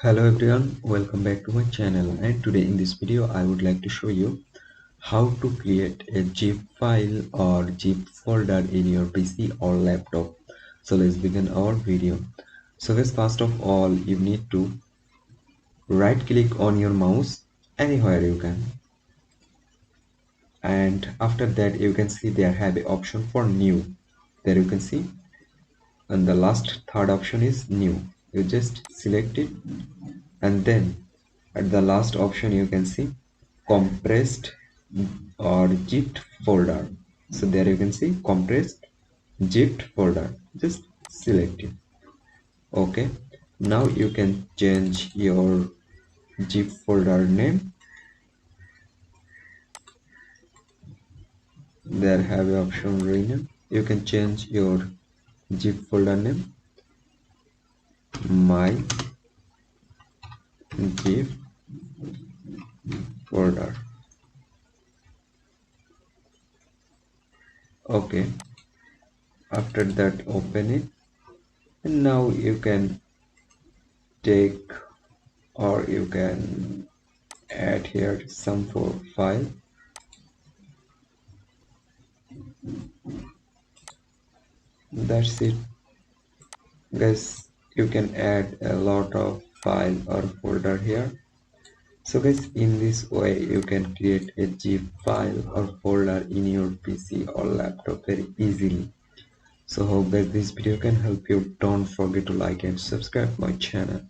Hello everyone, welcome back to my channel, and today in this video I would like to show you how to create a zip file or zip folder in your PC or laptop. So let's begin our video. So guys, first of all you need to right click on your mouse anywhere you can, and after that you can see there have an option for new. There you can see, and the last third option is new. You just select it, and then at the last option you can see compressed or zipped folder. So there you can see compressed zipped folder. Just select it. Okay, now you can change your zip folder name. There have a option rename. You can change your zip folder name my zip folder. Okay, after that open it, and now you can take, or you can add here some file. That's it guys, you can add a lot of file or folder here. So guys, in this way you can create a zip file or folder in your PC or laptop very easily. So hope guys this video can help you. Don't forget to like and subscribe my channel.